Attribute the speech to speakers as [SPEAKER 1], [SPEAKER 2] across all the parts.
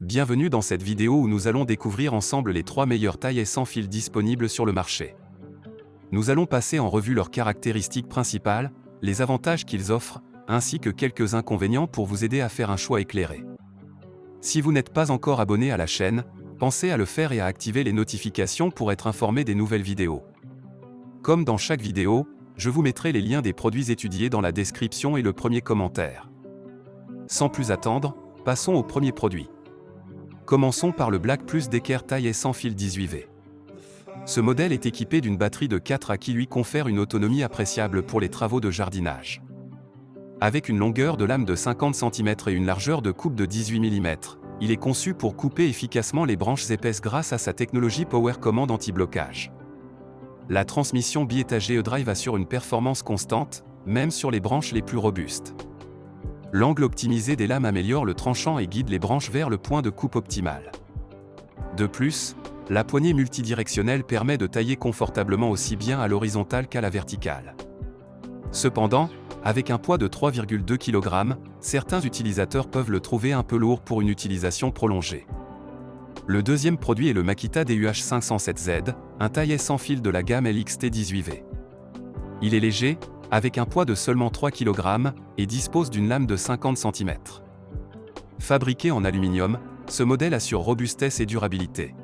[SPEAKER 1] Bienvenue dans cette vidéo où nous allons découvrir ensemble les 3 meilleures tailles sans fil disponibles sur le marché. Nous allons passer en revue leurs caractéristiques principales, les avantages qu'ils offrent, ainsi que quelques inconvénients pour vous aider à faire un choix éclairé. Si vous n'êtes pas encore abonné à la chaîne, pensez à le faire et à activer les notifications pour être informé des nouvelles vidéos. Comme dans chaque vidéo, je vous mettrai les liens des produits étudiés dans la description et le premier commentaire. Sans plus attendre, passons au premier produit. Commençons par le Black Plus d'Equerre taille sans fil 18V. Ce modèle est équipé d'une batterie de 4A qui lui confère une autonomie appréciable pour les travaux de jardinage. Avec une longueur de lame de 50 cm et une largeur de coupe de 18 mm, il est conçu pour couper efficacement les branches épaisses grâce à sa technologie Power Command anti-blocage. La transmission biétagée E-Drive assure une performance constante, même sur les branches les plus robustes. L'angle optimisé des lames améliore le tranchant et guide les branches vers le point de coupe optimal. De plus, la poignée multidirectionnelle permet de tailler confortablement aussi bien à l'horizontale qu'à la verticale. Cependant, avec un poids de 3,2 kg, certains utilisateurs peuvent le trouver un peu lourd pour une utilisation prolongée. Le deuxième produit est le Makita DUH507Z, un taillet sans fil de la gamme LXT18V. Il est léger, avec un poids de seulement 3 kg, et dispose d'une lame de 50 cm. Fabriqué en aluminium, ce modèle assure robustesse et durabilité.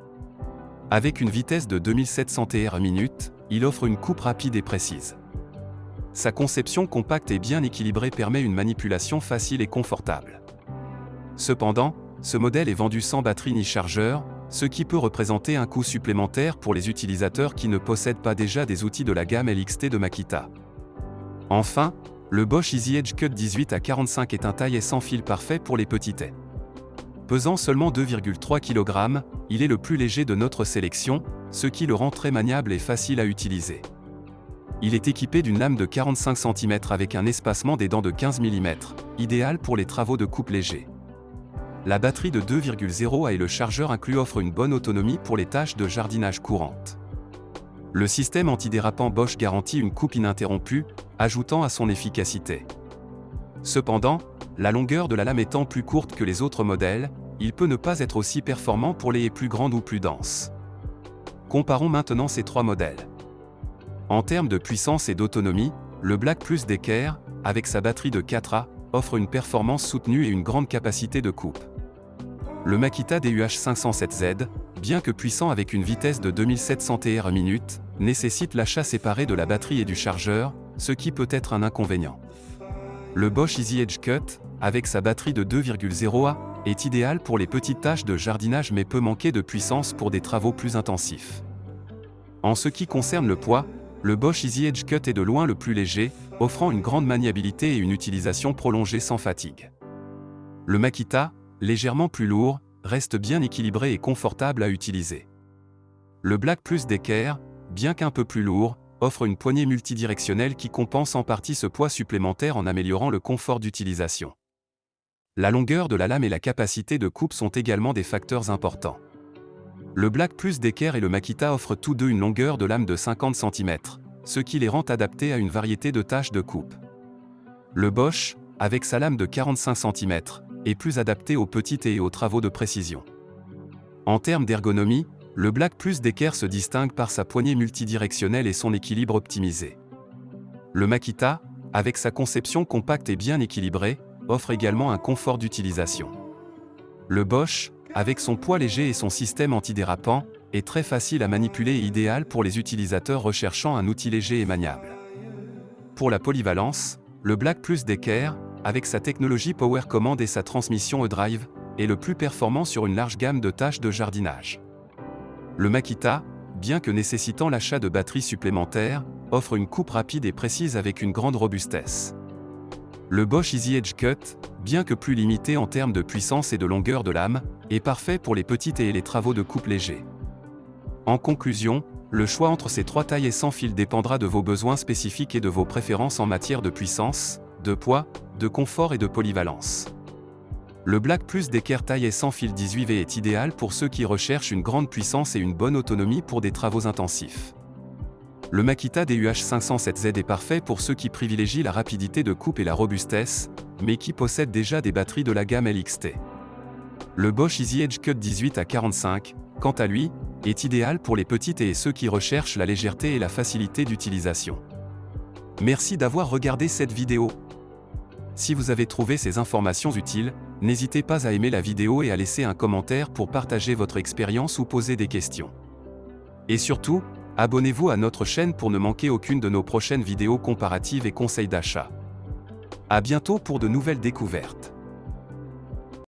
[SPEAKER 1] Avec une vitesse de 2700 TR/min, il offre une coupe rapide et précise. Sa conception compacte et bien équilibrée permet une manipulation facile et confortable. Cependant, ce modèle est vendu sans batterie ni chargeur, ce qui peut représenter un coût supplémentaire pour les utilisateurs qui ne possèdent pas déjà des outils de la gamme LXT de Makita. Enfin, le Bosch EasyEdge Cut 18 à 45 est un taillet sans fil parfait pour les petits tais. Pesant seulement 2,3 kg, il est le plus léger de notre sélection, ce qui le rend très maniable et facile à utiliser. Il est équipé d'une lame de 45 cm avec un espacement des dents de 15 mm, idéal pour les travaux de coupe légers. La batterie de 2,0 A et le chargeur inclus offrent une bonne autonomie pour les tâches de jardinage courantes. Le système antidérapant Bosch garantit une coupe ininterrompue, ajoutant à son efficacité. Cependant, la longueur de la lame étant plus courte que les autres modèles, il peut ne pas être aussi performant pour les haies plus grandes ou plus denses. Comparons maintenant ces trois modèles. En termes de puissance et d'autonomie, le Black Plus d'Equerre, avec sa batterie de 4A, offre une performance soutenue et une grande capacité de coupe. Le Makita DUH507Z, bien que puissant avec une vitesse de 2700 TR/min, nécessite l'achat séparé de la batterie et du chargeur, ce qui peut être un inconvénient. Le Bosch EasyEdge Cut, avec sa batterie de 2,0 A, est idéal pour les petites tâches de jardinage mais peut manquer de puissance pour des travaux plus intensifs. En ce qui concerne le poids, le Bosch EasyEdge Cut est de loin le plus léger, offrant une grande maniabilité et une utilisation prolongée sans fatigue. Le Makita, légèrement plus lourd, reste bien équilibré et confortable à utiliser. Le Black Plus d'Equerre, bien qu'un peu plus lourd, offre une poignée multidirectionnelle qui compense en partie ce poids supplémentaire en améliorant le confort d'utilisation. La longueur de la lame et la capacité de coupe sont également des facteurs importants. Le Black Plus d'Equerre et le Makita offrent tous deux une longueur de lame de 50 cm, ce qui les rend adaptés à une variété de tâches de coupe. Le Bosch, avec sa lame de 45 cm, est plus adapté aux petites et aux travaux de précision. En termes d'ergonomie, le Black Plus d'Equerre se distingue par sa poignée multidirectionnelle et son équilibre optimisé. Le Makita, avec sa conception compacte et bien équilibrée, offre également un confort d'utilisation. Le Bosch, avec son poids léger et son système antidérapant, est très facile à manipuler et idéal pour les utilisateurs recherchant un outil léger et maniable. Pour la polyvalence, le Black Plus d'Equerre, avec sa technologie Power Command et sa transmission E-Drive, est le plus performant sur une large gamme de tâches de jardinage. Le Makita, bien que nécessitant l'achat de batteries supplémentaires, offre une coupe rapide et précise avec une grande robustesse. Le Bosch EasyEdge Cut, bien que plus limité en termes de puissance et de longueur de lame, est parfait pour les petites et les travaux de coupe légers. En conclusion, le choix entre ces trois tailles sans fil dépendra de vos besoins spécifiques et de vos préférences en matière de puissance, de poids, de confort et de polyvalence. Le Black Plus d'Equerre taille sans fil 18V est idéal pour ceux qui recherchent une grande puissance et une bonne autonomie pour des travaux intensifs. Le Makita DUH507Z est parfait pour ceux qui privilégient la rapidité de coupe et la robustesse, mais qui possèdent déjà des batteries de la gamme LXT. Le Bosch EasyEdge Cut 18 à 45, quant à lui, est idéal pour les petites et ceux qui recherchent la légèreté et la facilité d'utilisation. Merci d'avoir regardé cette vidéo. Si vous avez trouvé ces informations utiles, n'hésitez pas à aimer la vidéo et à laisser un commentaire pour partager votre expérience ou poser des questions. Et surtout, abonnez-vous à notre chaîne pour ne manquer aucune de nos prochaines vidéos comparatives et conseils d'achat. À bientôt pour de nouvelles découvertes.